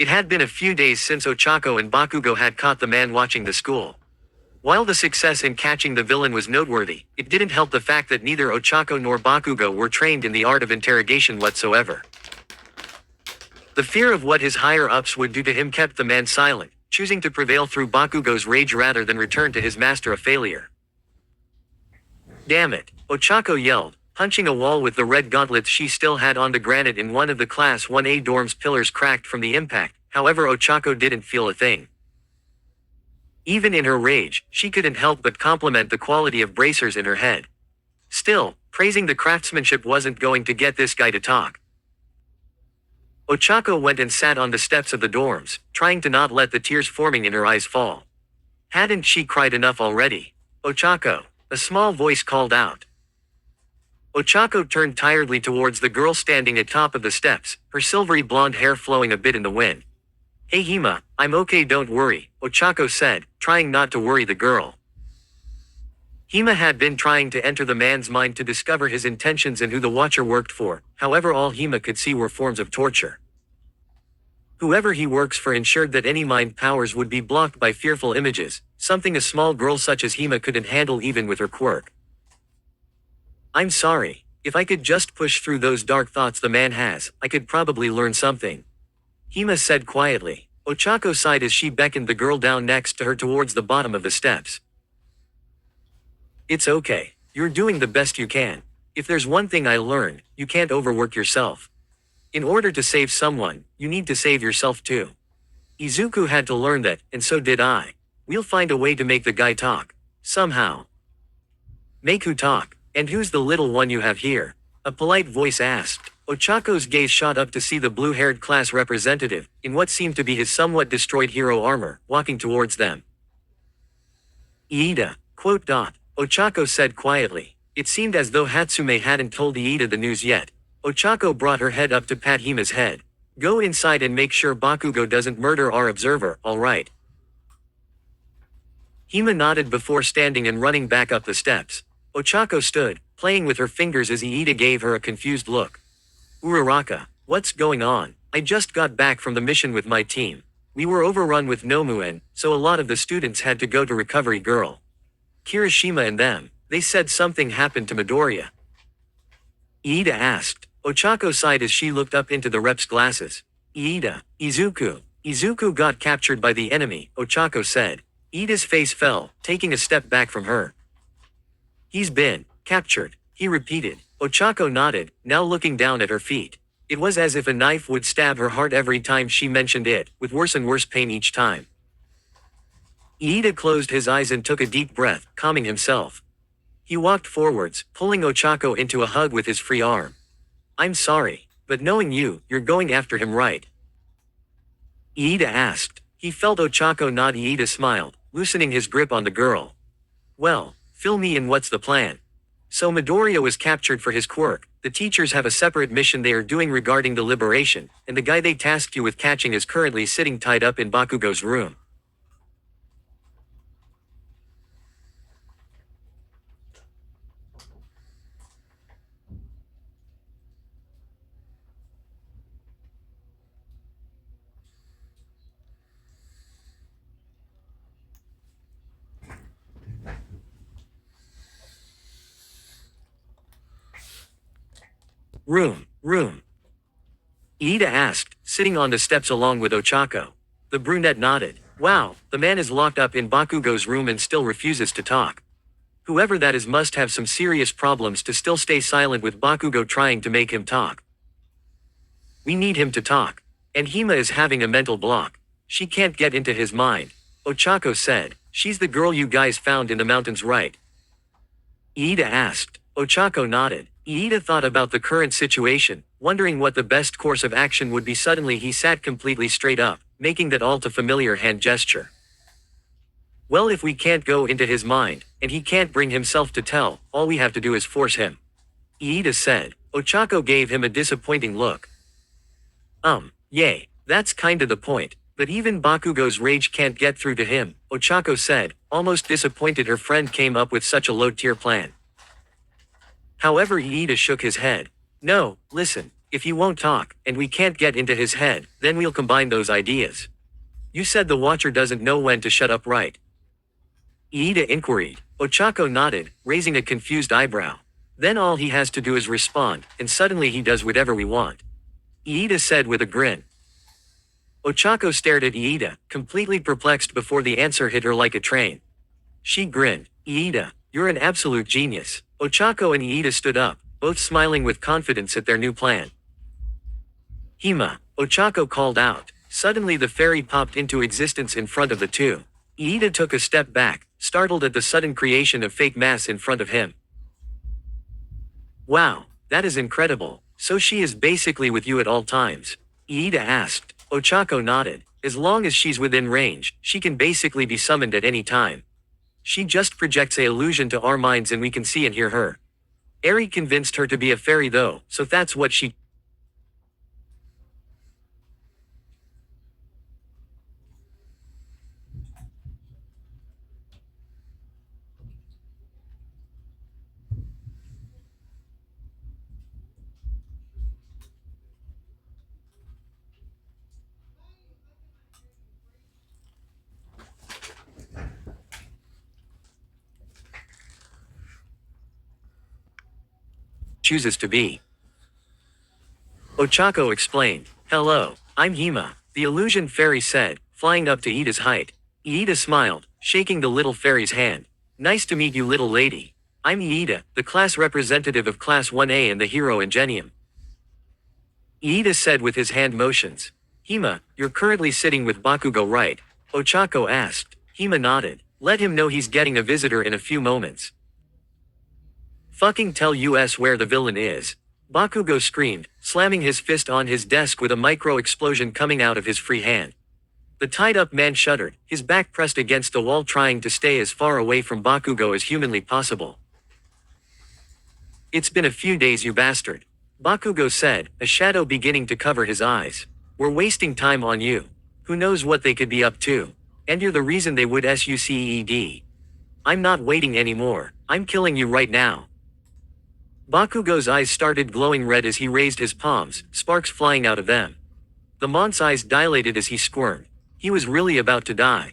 It had been a few days since Ochako and Bakugo had caught the man watching the school. While the success in catching the villain was noteworthy, it didn't help the fact that neither Ochako nor Bakugo were trained in the art of interrogation whatsoever. The fear of what his higher-ups would do to him kept the man silent, choosing to prevail through Bakugo's rage rather than return to his master a failure. "Damn it," Ochako yelled, punching a wall with the red gauntlets she still had on the granite in one of the Class 1A dorm's pillars cracked from the impact. However, Ochako didn't feel a thing. Even in her rage, she couldn't help but compliment the quality of bracers in her head. Still, praising the craftsmanship wasn't going to get this guy to talk. Ochako went and sat on the steps of the dorms, trying to not let the tears forming in her eyes fall. Hadn't she cried enough already? "Ochako," a small voice called out. Ochako turned tiredly towards the girl standing atop of the steps, her silvery blonde hair flowing a bit in the wind. "Hey Hima, I'm okay, don't worry," Ochako said, trying not to worry the girl. Hima had been trying to enter the man's mind to discover his intentions and who the Watcher worked for, however all Hima could see were forms of torture. Whoever he works for ensured that any mind powers would be blocked by fearful images, something a small girl such as Hima couldn't handle even with her quirk. "I'm sorry. If I could just push through those dark thoughts the man has, I could probably learn something," Hima said quietly. Ochako sighed as she beckoned the girl down next to her towards the bottom of the steps. "It's okay. You're doing the best you can. If there's one thing I learned, you can't overwork yourself. In order to save someone, you need to save yourself too. Izuku had to learn that, and so did I. We'll find a way to make the guy talk. Somehow." "Make who talk? And who's the little one you have here?" a polite voice asked. Ochako's gaze shot up to see the blue-haired class representative, in what seemed to be his somewhat destroyed hero armor, walking towards them. "Iida, quote dot," Ochako said quietly. It seemed as though Hatsume hadn't told Iida the news yet. Ochako brought her head up to pat Hima's head. "Go inside and make sure Bakugo doesn't murder our observer, alright?" Hima nodded before standing and running back up the steps. Ochako stood, playing with her fingers as Iida gave her a confused look. "Uraraka, what's going on? I just got back from the mission with my team. We were overrun with Nomuen, so a lot of the students had to go to Recovery Girl. Kirishima and them, they said something happened to Midoriya." Iida asked. Ochako sighed as she looked up into the rep's glasses. "Iida, Izuku got captured by the enemy," Ochako said. Iida's face fell, taking a step back from her. "He's been captured," he repeated. Ochako nodded, now looking down at her feet. It was as if a knife would stab her heart every time she mentioned it, with worse and worse pain each time. Iida closed his eyes and took a deep breath, calming himself. He walked forwards, pulling Ochako into a hug with his free arm. "I'm sorry, but knowing you're going after him, right?" Iida asked. He felt Ochako nod. Iida smiled, loosening his grip on the girl. "Well, fill me in, what's the plan?" "So Midoriya was captured for his quirk. The teachers have a separate mission they are doing regarding the liberation, and the guy they tasked you with catching is currently sitting tied up in Bakugo's room." Room. Iida asked, sitting on the steps along with Ochako. The brunette nodded. "Wow, the man is locked up in Bakugo's room and still refuses to talk. Whoever that is must have some serious problems to still stay silent with Bakugo trying to make him talk. We need him to talk. And Hima is having a mental block. She can't get into his mind," Ochako said. "She's the girl you guys found in the mountains, right?" Iida asked. Ochako nodded. Iida thought about the current situation, wondering what the best course of action would be. Suddenly he sat completely straight up, making that all too familiar hand gesture. "Well, if we can't go into his mind, and he can't bring himself to tell, all we have to do is force him," Iida said. Ochako gave him a disappointing look. Yay, that's kinda the point, but even Bakugo's rage can't get through to him," Ochako said, almost disappointed her friend came up with such a low-tier plan. However, Iida shook his head. "No, listen, If he won't talk, and we can't get into his head, then we'll combine those ideas. You said the Watcher doesn't know when to shut up, right? Iida inquired. Ochako nodded, raising a confused eyebrow. Then all he has to do is respond, and suddenly he does whatever we want. Iida said with a grin. Ochako stared at Iida, completely perplexed before the answer hit her like a train. She grinned. Iida, you're an absolute genius. Ochako and Iida stood up, both smiling with confidence at their new plan. Hima, Ochako called out. Suddenly the fairy popped into existence in front of the two. Iida took a step back, startled at the sudden creation of fake mass in front of him. Wow, that is incredible. So she is basically with you at all times? Iida asked. Ochako nodded. As long as she's within range, she can basically be summoned at any time. She just projects an illusion to our minds and we can see and hear her. Eri convinced her to be a fairy though, so that's what she chooses to be. Ochako explained. Hello, I'm Hima, the illusion fairy said, flying up to Iida's height. Iida smiled, shaking the little fairy's hand. Nice to meet you, little lady. I'm Iida, the class representative of Class 1A and the hero Ingenium. Iida said with his hand motions. Hima, you're currently sitting with Bakugo, right? Ochako asked. Hima nodded. Let him know he's getting a visitor in a few moments. Fucking tell us where the villain is. Bakugo screamed, slamming his fist on his desk with a micro-explosion coming out of his free hand. The tied-up man shuddered, his back pressed against the wall trying to stay as far away from Bakugo as humanly possible. It's been a few days, you bastard. Bakugo said, a shadow beginning to cover his eyes. We're wasting time on you. Who knows what they could be up to? And you're the reason they would succeed. I'm not waiting anymore, I'm killing you right now. Bakugo's eyes started glowing red as he raised his palms, sparks flying out of them. The monk's eyes dilated as he squirmed. He was really about to die.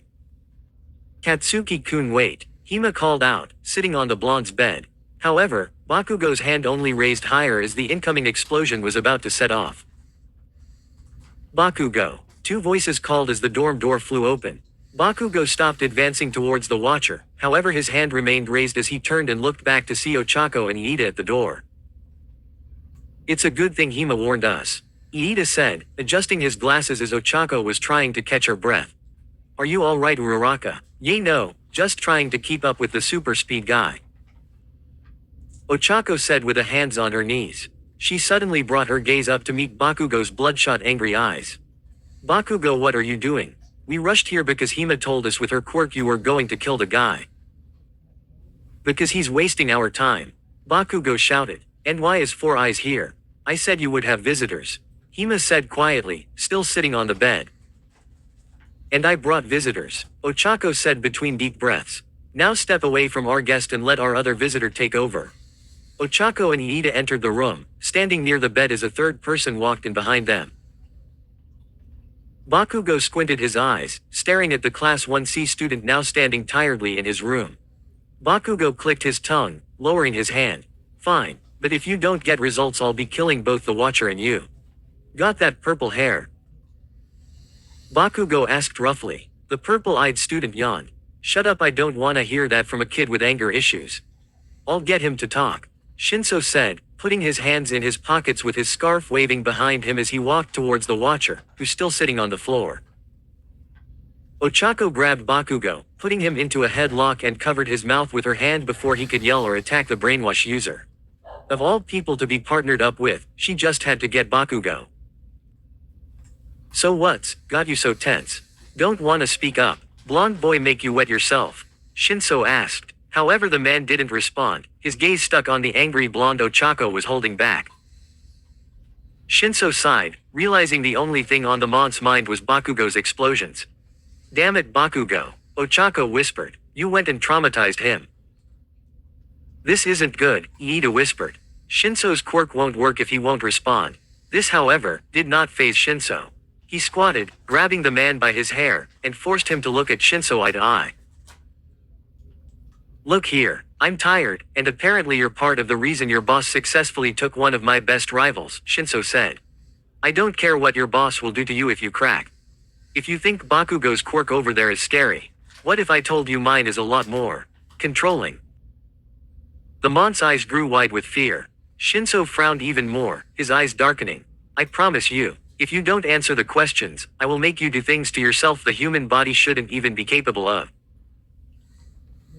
Katsuki-kun, wait, Hima called out, sitting on the blonde's bed. However, Bakugo's hand only raised higher as the incoming explosion was about to set off. Bakugo, two voices called as the dorm door flew open. Bakugo stopped advancing towards the Watcher, however his hand remained raised as he turned and looked back to see Ochako and Iida at the door. It's a good thing Hima warned us, Iida said, adjusting his glasses as Ochako was trying to catch her breath. Are you alright, Uraraka? Yay, no, just trying to keep up with the super speed guy. Ochako said with her hands on her knees. She suddenly brought her gaze up to meet Bakugo's bloodshot angry eyes. Bakugo, what are you doing? We rushed here because Hima told us with her quirk you were going to kill the guy. Because he's wasting our time. Bakugo shouted. And why is Four Eyes here? I said you would have visitors. Hima said quietly, still sitting on the bed. And I brought visitors, Ochako said between deep breaths. Now step away from our guest and let our other visitor take over. Ochako and Iida entered the room, standing near the bed as a third person walked in behind them. Bakugo squinted his eyes, staring at the Class 1C student now standing tiredly in his room. Bakugo clicked his tongue, lowering his hand. Fine, but if you don't get results I'll be killing both the Watcher and you. Got that purple hair? Bakugo asked roughly. The purple-eyed student yawned. Shut up, I don't wanna hear that from a kid with anger issues. I'll get him to talk, Shinso said, putting his hands in his pockets with his scarf waving behind him as he walked towards the Watcher, who's still sitting on the floor. Ochako grabbed Bakugo, putting him into a headlock and covered his mouth with her hand before he could yell or attack the brainwash user. Of all people to be partnered up with, she just had to get Bakugo. So what's got you so tense? Don't wanna speak up, blonde boy, make you wet yourself? Shinso asked. However, the man didn't respond, his gaze stuck on the angry blonde Ochako was holding back. Shinso sighed, realizing the only thing on the monk's mind was Bakugo's explosions. Damn it, Bakugo, Ochako whispered, you went and traumatized him. This isn't good, Iida whispered. Shinso's quirk won't work if he won't respond. This, however, did not faze Shinso. He squatted, grabbing the man by his hair, and forced him to look at Shinso eye to eye. Look here, I'm tired, and apparently you're part of the reason your boss successfully took one of my best rivals, Shinso said. I don't care what your boss will do to you if you crack. If you think Bakugo's quirk over there is scary, what if I told you mine is a lot more controlling? The monk's eyes grew wide with fear. Shinso frowned even more, his eyes darkening. I promise you, if you don't answer the questions, I will make you do things to yourself the human body shouldn't even be capable of.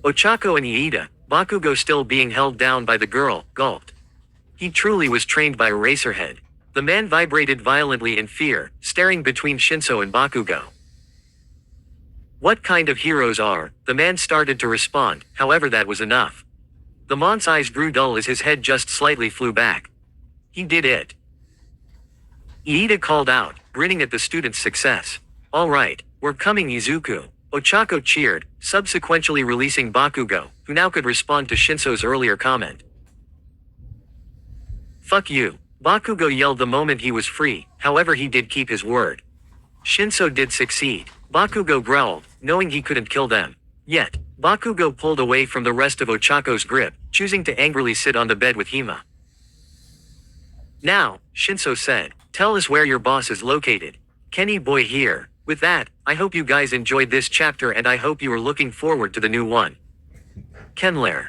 Ochako and Iida, Bakugo still being held down by the girl, gulped. He truly was trained by Eraserhead. The man vibrated violently in fear, staring between Shinso and Bakugo. What kind of heroes are? The man started to respond, however that was enough. The monk's eyes grew dull as his head just slightly flew back. He did it. Iida called out, grinning at the student's success. All right, we're coming, Izuku. Ochako cheered, subsequently releasing Bakugo, who now could respond to Shinso's earlier comment. Fuck you, Bakugo yelled the moment he was free, however he did keep his word. Shinso did succeed. Bakugo growled, knowing he couldn't kill them. Yet, Bakugo pulled away from the rest of Ochako's grip, choosing to angrily sit on the bed with Hima. Now, Shinso said, tell us where your boss is located. Kenny boy here. With that, I hope you guys enjoyed this chapter and I hope you are looking forward to the new one. Kenlair.